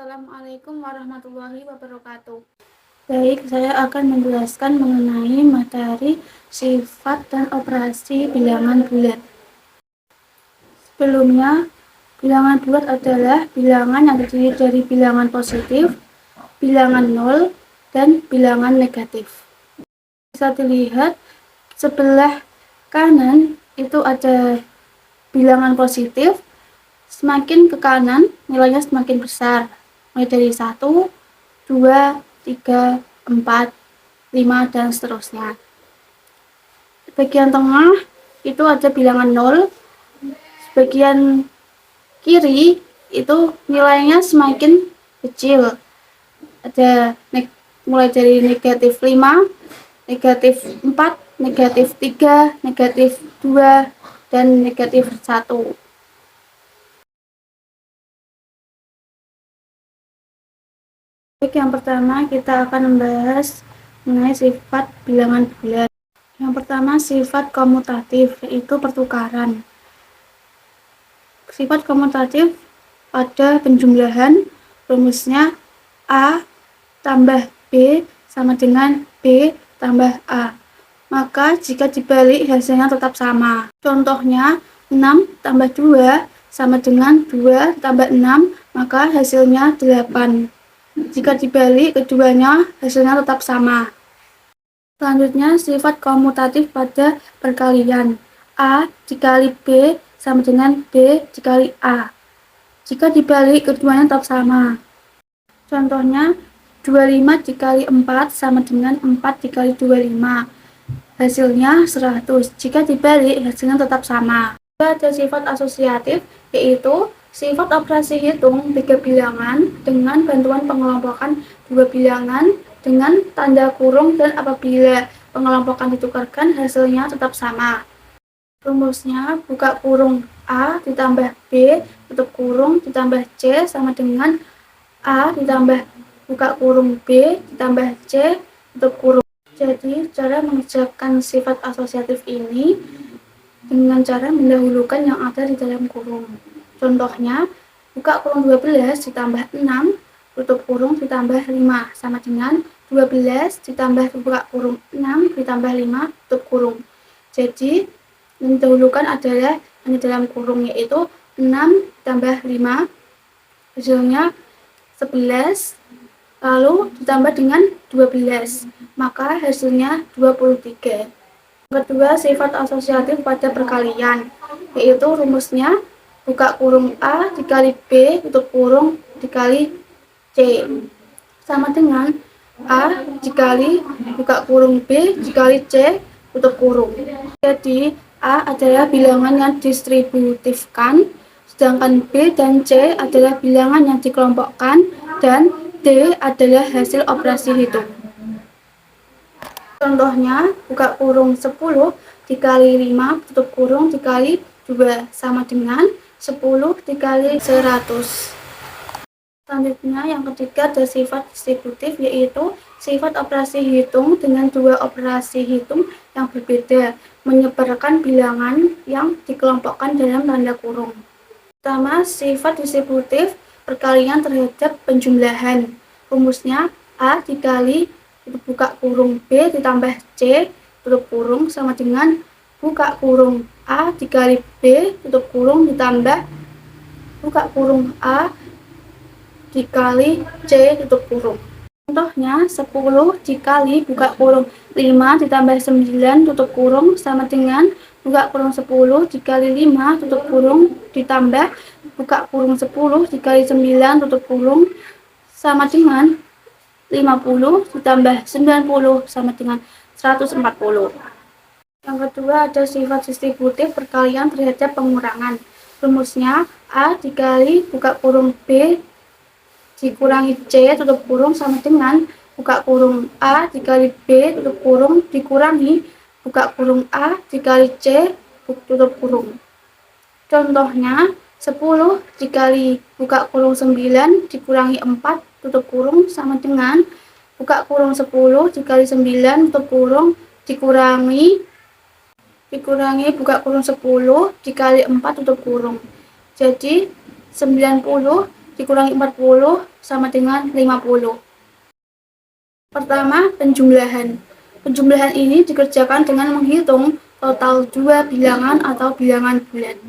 Assalamualaikum warahmatullahi wabarakatuh. Baik, saya akan menjelaskan mengenai materi sifat dan operasi bilangan bulat. Sebelumnya, bilangan bulat adalah bilangan yang terdiri dari bilangan positif, bilangan nol, dan bilangan negatif. Bisa dilihat sebelah kanan itu ada bilangan positif, semakin ke kanan nilainya semakin besar. Mulai dari 1, 2, 3, 4, 5, dan seterusnya. Bagian tengah itu ada bilangan 0. Bagian kiri itu nilainya semakin kecil. Ada mulai dari negatif 5, negatif 4, negatif 3, negatif 2, dan negatif 1. Yang pertama kita akan membahas mengenai sifat bilangan bulat. Yang pertama sifat komutatif, yaitu pertukaran. Sifat komutatif pada penjumlahan rumusnya A tambah B sama dengan B tambah A. Maka jika dibalik hasilnya tetap sama. Contohnya 6 tambah 2 sama dengan 2 tambah 6, maka hasilnya 8. Jika dibalik keduanya hasilnya tetap sama. Selanjutnya sifat komutatif pada perkalian. A dikali B sama dengan B dikali A. Jika dibalik keduanya tetap sama. Contohnya 25 dikali 4 sama dengan 4 dikali 25. Hasilnya 100. Jika dibalik hasilnya tetap sama. Ada sifat asosiatif, yaitu sifat operasi hitung 3 bilangan dengan bantuan pengelompokan 2 bilangan dengan tanda kurung, dan apabila pengelompokan ditukarkan hasilnya tetap sama. Rumusnya buka kurung A ditambah B tutup kurung ditambah C sama dengan A ditambah buka kurung B ditambah C tutup kurung. Jadi cara mengerjakan sifat asosiatif ini dengan cara mendahulukan yang ada di dalam kurung. Contohnya, buka kurung 12 ditambah 6, tutup kurung ditambah 5, sama dengan 12 ditambah buka kurung 6 ditambah 5, tutup kurung. Jadi, yang didahulukan adalah yang di dalam kurung, yaitu 6 ditambah 5, hasilnya 11, lalu ditambah dengan 12, maka hasilnya 23. Kedua, sifat asosiatif pada perkalian, yaitu rumusnya buka kurung A dikali B tutup kurung dikali C sama dengan A dikali buka kurung B dikali C tutup kurung. Jadi A adalah bilangan yang distributifkan, sedangkan B dan C adalah bilangan yang dikelompokkan, dan D adalah hasil operasi hitung. Contohnya, buka kurung 10 dikali 5 tutup kurung dikali 2 sama dengan 10 dikali 100. Selanjutnya yang ketiga ada sifat distributif, yaitu sifat operasi hitung dengan dua operasi hitung yang berbeda, menyebarkan bilangan yang dikelompokkan dalam tanda kurung. Pertama, sifat distributif perkalian terhadap penjumlahan. Rumusnya A dikali buka kurung B ditambah C tutup kurung sama dengan buka kurung A dikali B tutup kurung ditambah buka kurung A dikali C tutup kurung. Contohnya 10 dikali buka kurung 5 ditambah 9 tutup kurung sama dengan buka kurung 10 dikali 5 tutup kurung ditambah buka kurung 10 dikali 9 tutup kurung sama dengan 50 ditambah 90 sama dengan 140. Yang kedua ada sifat distributif perkalian terhadap pengurangan. Rumusnya A dikali buka kurung B dikurangi C tutup kurung sama dengan buka kurung A dikali B tutup kurung dikurangi buka kurung A dikali C tutup kurung. Contohnya 10 dikali buka kurung 9 dikurangi 4 tutup kurung sama dengan buka kurung 10 dikali 9 tutup kurung dikurangi buka kurung 10 dikali 4 tutup kurung. Jadi 90 dikurangi 40 sama dengan 50. Pertama, penjumlahan. Penjumlahan ini dikerjakan dengan menghitung total dua bilangan atau bilangan bulat.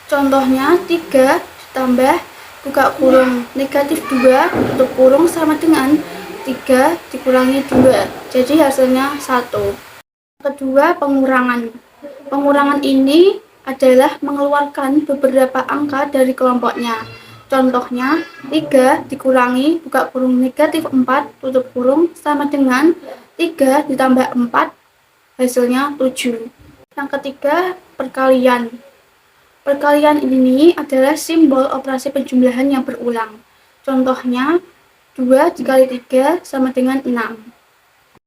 Contohnya 3 ditambah buka kurung negatif 2 tutup kurung sama dengan 3 dikurangi 2. Jadi hasilnya 1. Kedua, pengurangan. Pengurangan ini adalah mengeluarkan beberapa angka dari kelompoknya. Contohnya 3 dikurangi buka kurung negatif 4 tutup kurung sama dengan 3 ditambah 4 hasilnya 7. Yang ketiga, perkalian. Perkalian ini adalah simbol operasi penjumlahan yang berulang. Contohnya 2 dikali 3 sama dengan 6.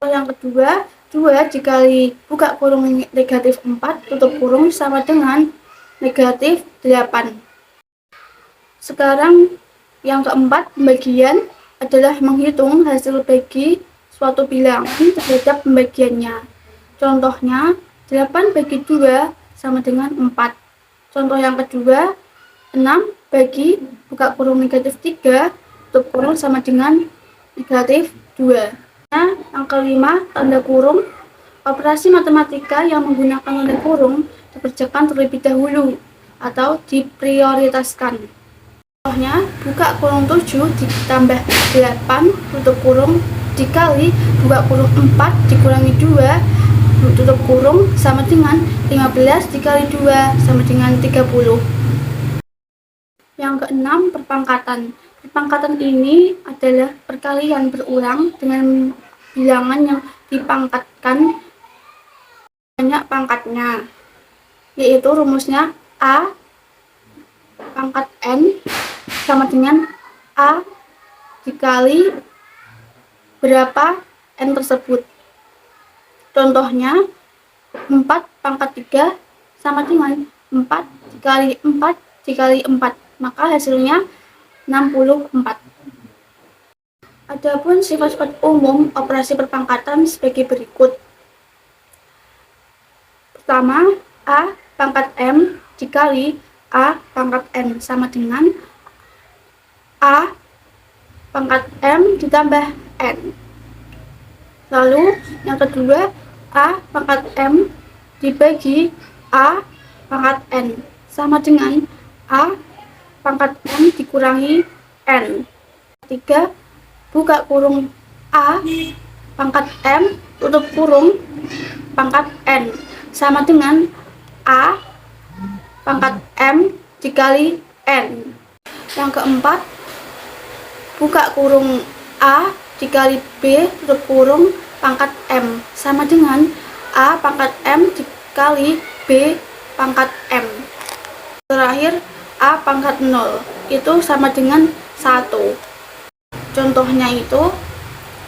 Yang kedua, 2 dikali buka kurung negatif 4 tutup kurung sama dengan negatif 8. Sekarang yang keempat, pembagian adalah menghitung hasil bagi suatu bilangan terhadap pembagiannya. Contohnya 8 bagi 2 sama dengan 4. Contoh yang kedua, 6 bagi buka kurung negatif 3 tutup kurung sama dengan negatif 2. Nah, yang kelima, tanda kurung. Operasi matematika yang menggunakan tanda kurung dikerjakan terlebih dahulu atau diprioritaskan. Contohnya, buka kurung 7 ditambah 8 tutup kurung dikali buka kurung 4 dikurangi 2 tutup kurung sama dengan 15 dikali 2 sama dengan 30. Yang keenam, perpangkatan. Perpangkatan ini adalah perkalian berulang dengan bilangan yang dipangkatkan banyak pangkatnya, yaitu rumusnya A pangkat N sama dengan A dikali berapa N tersebut. Contohnya 4 pangkat 3 sama dengan 4 dikali 4 dikali 4, maka hasilnya 64. Adapun sifat-sifat umum operasi perpangkatan sebagai berikut. Pertama, A pangkat M dikali A pangkat N sama dengan A pangkat M ditambah N. Lalu yang kedua, A pangkat M dibagi A pangkat N sama dengan A pangkat M dikurangi N. Ketiga, buka kurung A pangkat M tutup kurung pangkat N sama dengan A pangkat M dikali N. Yang keempat, buka kurung A dikali B tutup kurung pangkat M sama dengan A pangkat M dikali B pangkat M. Terakhir, A pangkat 0 itu sama dengan 1. Contohnya itu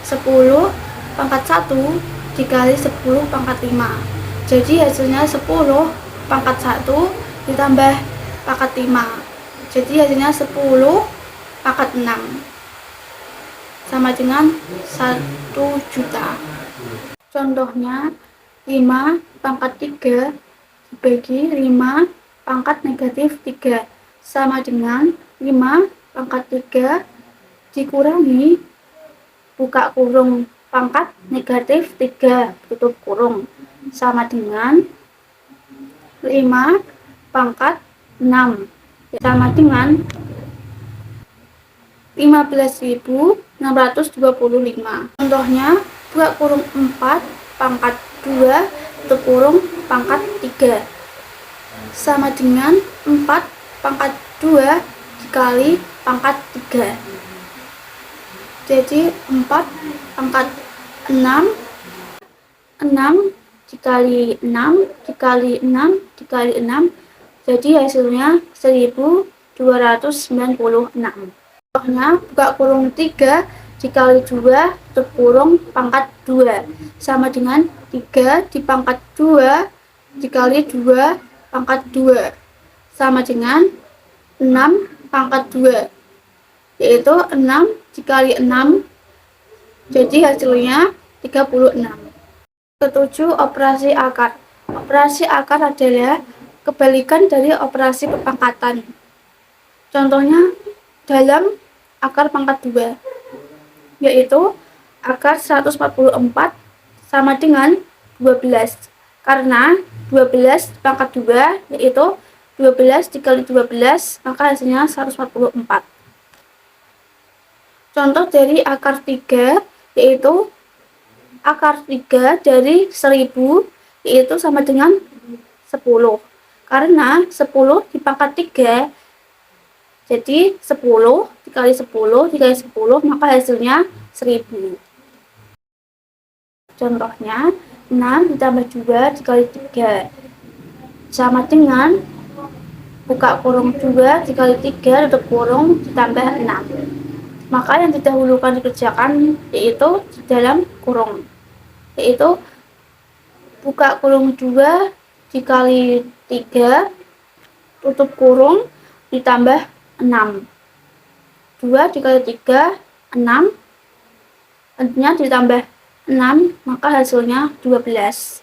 10 pangkat 1 dikali 10 pangkat 5. Jadi hasilnya 10 pangkat 1 ditambah pangkat 5. Jadi hasilnya 10 pangkat 6 sama dengan 1 juta. Contohnya 5 pangkat 3 dibagi 5 pangkat negatif 3 sama dengan 5 pangkat 3 dikurangi buka kurung pangkat negatif 3 tutup kurung sama dengan 5 pangkat 6 sama dengan 15.625. Contohnya, buka kurung 4 pangkat 2 tutup kurung pangkat 3 sama dengan 4 pangkat 2 dikali pangkat 3. Jadi 4 pangkat 6 dikali 6 dikali 6 dikali 6, jadi hasilnya 1296. Contohnya, buka kurung 3 dikali 2 tutup kurung pangkat 2 sama dengan 3 dipangkat 2 dikali 2 pangkat 2 sama dengan 6 pangkat 2, yaitu 6 dikali 6, jadi hasilnya 36. Ketujuh, operasi akar. Operasi akar adalah kebalikan dari operasi perpangkatan. Contohnya dalam akar pangkat 2, yaitu akar 144 sama dengan 12, karena 12 pangkat 2 yaitu 12 dikali 12, maka hasilnya 144. Contoh dari akar 3 yaitu akar 3 dari 1000 yaitu sama dengan 10, karena 10 dipangkat 3 jadi 10 dikali 10 dikali 10, maka hasilnya 1000. Contohnya 6 ditambah 2 dikali 3 sama dengan buka kurung 2 dikali 3 tutup kurung ditambah 6. Maka yang didahulukan dikerjakan yaitu di dalam kurung, yaitu buka kurung 2 dikali 3 tutup kurung ditambah 6. 2 dikali 3 6, tentunya ditambah 6, maka hasilnya 12.